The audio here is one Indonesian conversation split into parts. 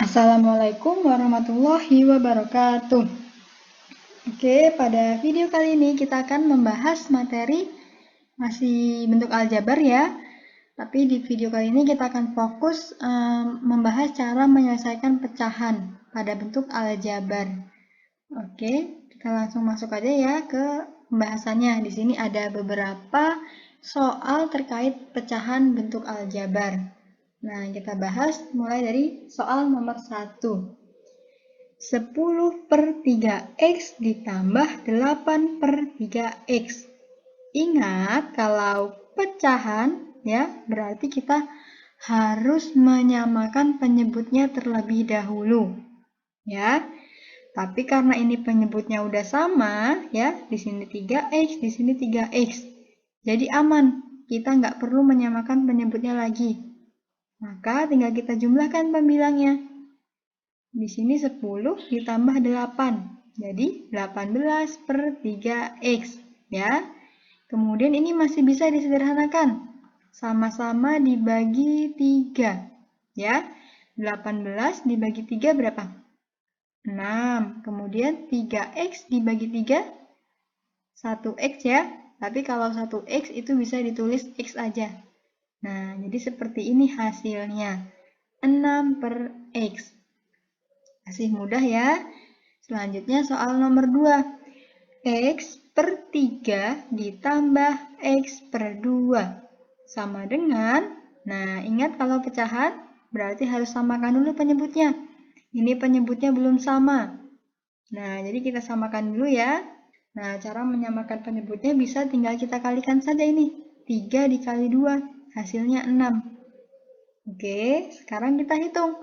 Assalamualaikum warahmatullahi wabarakatuh. Oke, pada video kali ini kita akan membahas materi masih bentuk aljabar ya. Tapi di video kali ini kita akan fokus membahas cara menyelesaikan pecahan pada bentuk aljabar. Oke, kita langsung masuk aja ya ke pembahasannya. Di sini ada beberapa soal terkait pecahan bentuk aljabar. Nah, kita bahas mulai dari soal nomor 1. 10/3x ditambah 8/3x. Ingat, kalau pecahan ya, berarti kita harus menyamakan penyebutnya terlebih dahulu. Ya. Tapi karena ini penyebutnya udah sama, ya, di sini 3x, di sini 3x. Jadi aman, kita nggak perlu menyamakan penyebutnya lagi. Maka tinggal kita jumlahkan pembilangnya. Di sini 10 ditambah 8. Jadi 18/3x. Ya. Kemudian ini masih bisa disederhanakan. Sama-sama dibagi 3. Ya. 18 dibagi 3 berapa? 6. Kemudian 3x dibagi 3, 1x ya. Tapi kalau 1x itu bisa ditulis x aja. Nah, jadi seperti ini hasilnya. 6/x. Masih mudah ya. Selanjutnya soal nomor 2. X/3 ditambah X/2. Sama dengan, nah ingat kalau pecahan berarti harus samakan dulu penyebutnya. Ini penyebutnya belum sama. Nah, jadi kita samakan dulu ya. Nah, cara menyamakan penyebutnya bisa tinggal kita kalikan saja ini. 3 dikali 2, hasilnya 6. Oke, sekarang kita hitung.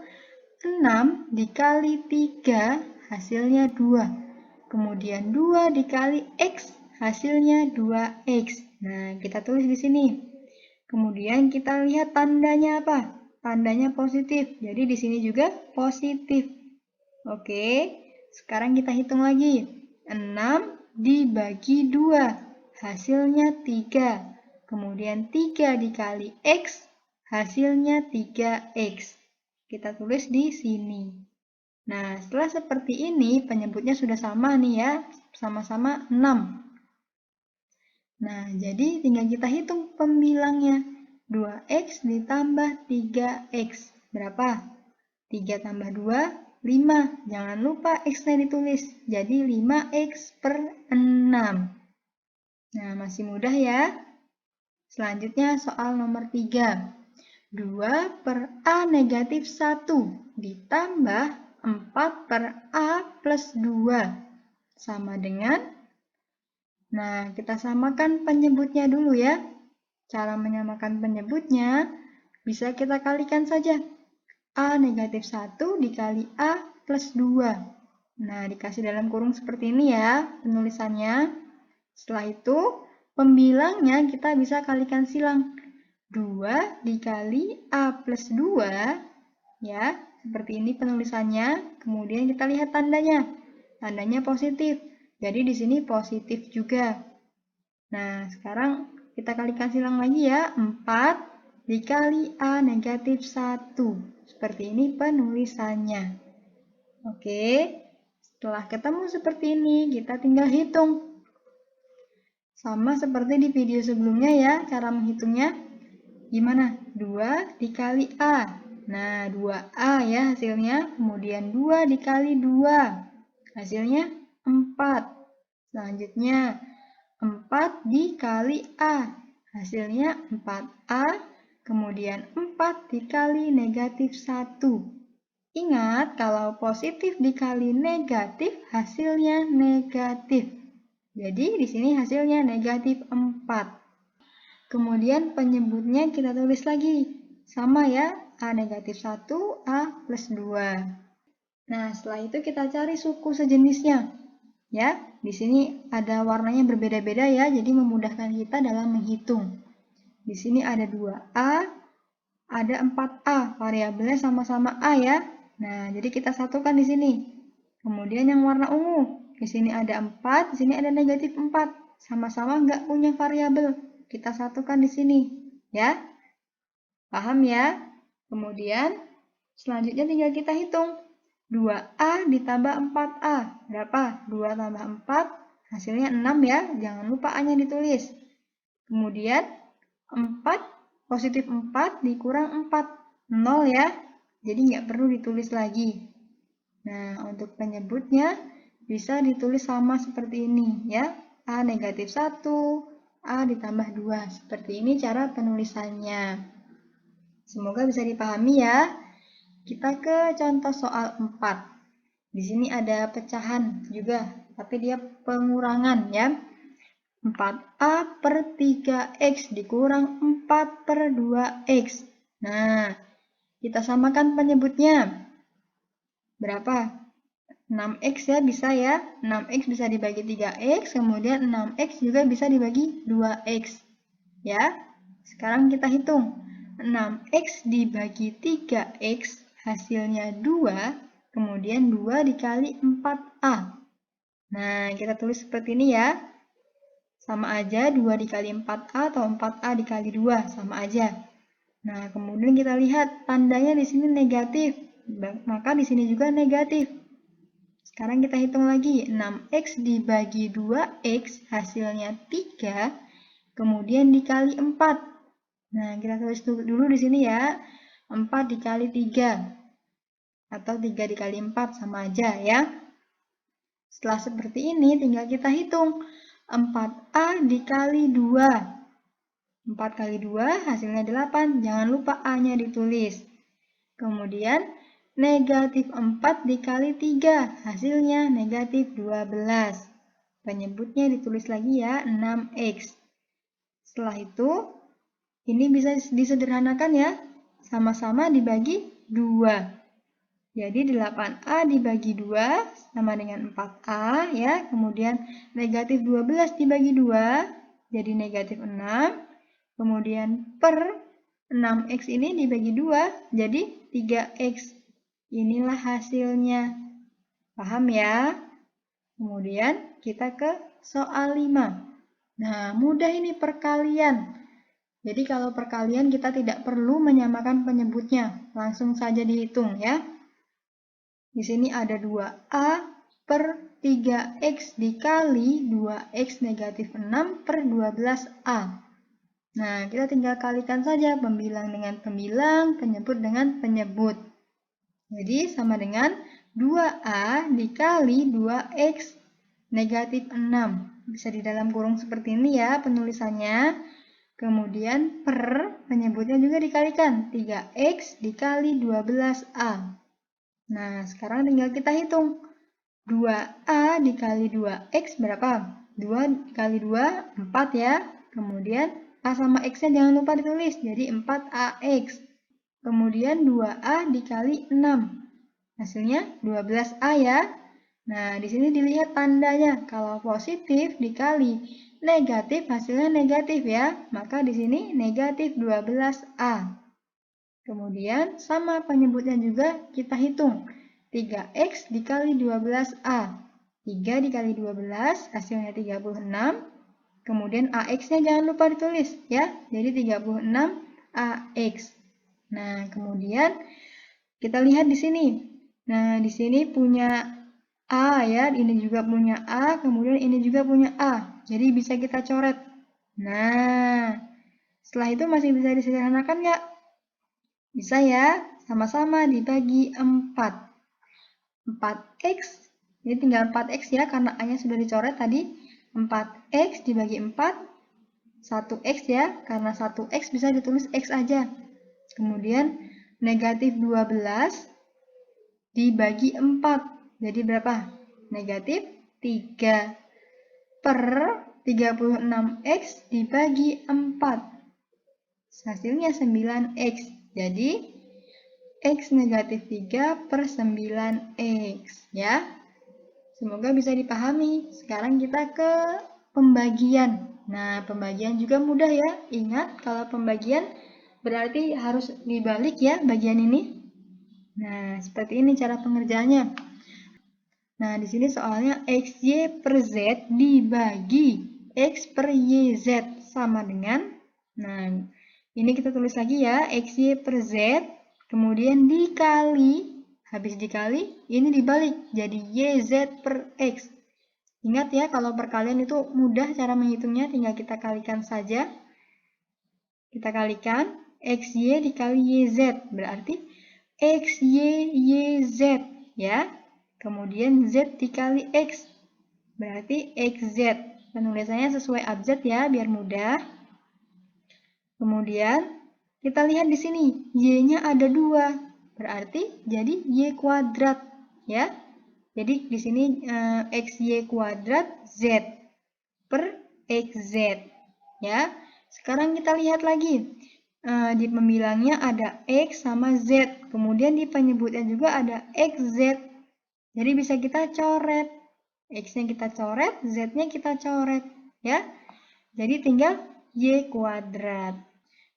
6 dikali 3, hasilnya 2. Kemudian 2 dikali x, hasilnya 2x. Nah, kita tulis di sini. Kemudian kita lihat tandanya apa? Tandanya positif. Jadi di sini juga positif. Oke, sekarang kita hitung lagi. 6 dibagi 2, hasilnya 3. Kemudian 3 dikali x, hasilnya 3x. Kita tulis di sini. Nah, setelah seperti ini, penyebutnya sudah sama nih ya, sama-sama 6. Nah, jadi tinggal kita hitung pembilangnya. 2x ditambah 3x. Berapa? 3 tambah 2, 5. Jangan lupa x-nya ditulis. Jadi 5x/6. Nah, masih mudah ya. Selanjutnya soal nomor 3. 2/a negatif 1 ditambah 4/a plus 2. Sama dengan, nah kita samakan penyebutnya dulu ya. Cara menyamakan penyebutnya bisa kita kalikan saja. A negatif 1 dikali A plus 2. Nah, dikasih dalam kurung seperti ini ya penulisannya. Setelah itu, pembilangnya kita bisa kalikan silang. 2 dikali A plus 2, ya, seperti ini penulisannya. Kemudian kita lihat tandanya. Tandanya positif. Jadi di sini positif juga. Nah, sekarang kita kalikan silang lagi ya. 4 dikali A negatif 1. Seperti ini penulisannya. Oke, setelah ketemu seperti ini, kita tinggal hitung. Sama seperti di video sebelumnya ya, cara menghitungnya. Gimana? 2 dikali A. Nah, 2A ya hasilnya. Kemudian 2 dikali 2. Hasilnya 4. Selanjutnya, 4 dikali A. Hasilnya 4A. Kemudian 4 dikali negatif 1. Ingat, kalau positif dikali negatif, hasilnya negatif. Jadi, di sini hasilnya negatif 4. Kemudian penyebutnya kita tulis lagi. Sama ya, A negatif 1, A plus 2. Nah, setelah itu kita cari suku sejenisnya. Ya, di sini ada warnanya berbeda-beda ya, jadi memudahkan kita dalam menghitung. Di sini ada 2A, ada 4A, variabelnya sama-sama A ya. Nah, jadi kita satukan di sini. Kemudian yang warna ungu, di sini ada 4, di sini ada negatif 4. Sama-sama nggak punya variabel. Kita satukan di sini, ya. Paham ya? Kemudian Selanjutnya tinggal kita hitung. 2A ditambah 4A. Berapa? 2 tambah 4, hasilnya 6 ya. Jangan lupa A-nya ditulis. Kemudian 4, positif 4 dikurang 4. 0 ya. Jadi nggak perlu ditulis lagi. Nah, untuk penyebutnya bisa ditulis sama seperti ini ya. A negatif 1, A ditambah 2. Seperti ini cara penulisannya. Semoga bisa dipahami ya. Kita ke contoh soal 4. Di sini ada pecahan juga, tapi dia pengurangan ya. 4A per 3X dikurang 4 per 2X. Nah, kita samakan penyebutnya. Berapa? 6X ya, bisa ya. 6X bisa dibagi 3X, kemudian 6X juga bisa dibagi 2X. Ya, sekarang kita hitung. 6X dibagi 3X hasilnya 2, kemudian 2 dikali 4A. Nah, kita tulis seperti ini ya. Sama aja 2 dikali 4A atau 4A dikali 2, sama aja. Nah, kemudian kita lihat tandanya di sini negatif, maka di sini juga negatif. Sekarang kita hitung lagi, 6X dibagi 2X hasilnya 3, kemudian dikali 4. Nah, kita tulis dulu di sini ya. 4 dikali 3. Atau 3 dikali 4 sama aja ya. Setelah seperti ini tinggal kita hitung. 4A dikali 2. 4 kali 2 hasilnya 8. Jangan lupa A-nya ditulis. Kemudian negatif 4 dikali 3. Hasilnya negatif 12. Penyebutnya ditulis lagi ya, 6X. Setelah itu ini bisa disederhanakan ya, sama-sama dibagi 2. Jadi 8A dibagi 2 sama dengan 4A ya. Kemudian negatif 12 dibagi 2 jadi negatif 6. Kemudian per 6X ini dibagi 2 jadi 3X. Inilah hasilnya. Paham ya? Kemudian kita ke soal 5. Nah, mudah ini perkalian. Jadi kalau perkalian kita tidak perlu menyamakan penyebutnya, langsung saja dihitung ya. Di sini ada 2A per 3X dikali 2X negatif 6 per 12A. Nah, kita tinggal kalikan saja pembilang dengan pembilang, penyebut dengan penyebut. Jadi sama dengan 2A dikali 2X negatif 6. Bisa di dalam kurung seperti ini ya penulisannya. Kemudian per penyebutnya juga dikalikan 3X dikali 12A. Nah, sekarang tinggal kita hitung. 2A dikali 2X berapa? 2 dikali 2, 4 ya. Kemudian A sama X-nya jangan lupa ditulis. Jadi 4AX. Kemudian 2A dikali 6. Hasilnya 12A ya. Nah, di sini dilihat tandanya. Kalau positif dikali negatif, hasilnya negatif ya. Maka di sini negatif 12A. Kemudian sama penyebutnya juga kita hitung. 3X dikali 12A. 3 dikali 12 hasilnya 36. Kemudian AX-nya jangan lupa ditulis ya. Jadi 36 AX. Nah, kemudian kita lihat di sini. Nah, di sini punya A ya, ini juga punya A, kemudian ini juga punya A. Jadi bisa kita coret. Nah, setelah itu masih bisa disederhanakan nggak? Bisa ya, sama-sama dibagi 4. 4X, ini tinggal 4X ya, karena A-nya sudah dicoret tadi. 4X dibagi 4, 1X ya, karena 1X bisa ditulis X aja. Kemudian negatif 12 dibagi 4. Jadi berapa? Negatif 3 per 36X dibagi 4. Hasilnya 9X. Jadi X negatif 3 per 9X. Ya. Semoga bisa dipahami. Sekarang kita ke pembagian. Nah, pembagian juga mudah ya. Ingat, kalau pembagian berarti harus dibalik ya bagian ini. Nah, seperti ini cara pengerjaannya. Nah, di sini soalnya XY per Z dibagi X per YZ sama dengan, nah, ini kita tulis lagi ya, XY per Z kemudian dikali, habis dikali, ini dibalik, jadi YZ per X. Ingat ya, kalau perkalian itu mudah cara menghitungnya, tinggal kita kalikan saja. Kita kalikan, XY dikali YZ, berarti XY, YZ, ya. Kemudian Z dikali X, berarti XZ. Penulisannya sesuai abjad ya, biar mudah. Kemudian kita lihat di sini, Y-nya ada 2, berarti jadi Y kuadrat, ya. Jadi di sini XY kuadrat Z per XZ, ya. Sekarang kita lihat lagi, di pembilangnya ada X sama Z, kemudian di penyebutnya juga ada XZ. Jadi bisa kita coret, X-nya kita coret, Z-nya kita coret, ya. Jadi tinggal Y kuadrat.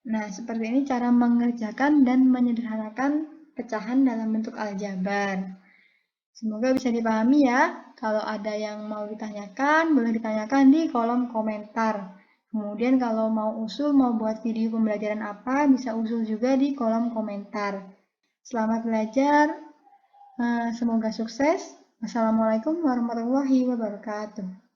Nah, seperti ini cara mengerjakan dan menyederhanakan pecahan dalam bentuk aljabar. Semoga bisa dipahami ya. Kalau ada yang mau ditanyakan, boleh ditanyakan di kolom komentar. Kemudian kalau mau usul, mau buat video pembelajaran apa, bisa usul juga di kolom komentar. Selamat belajar, semoga sukses. Wassalamualaikum warahmatullahi wabarakatuh.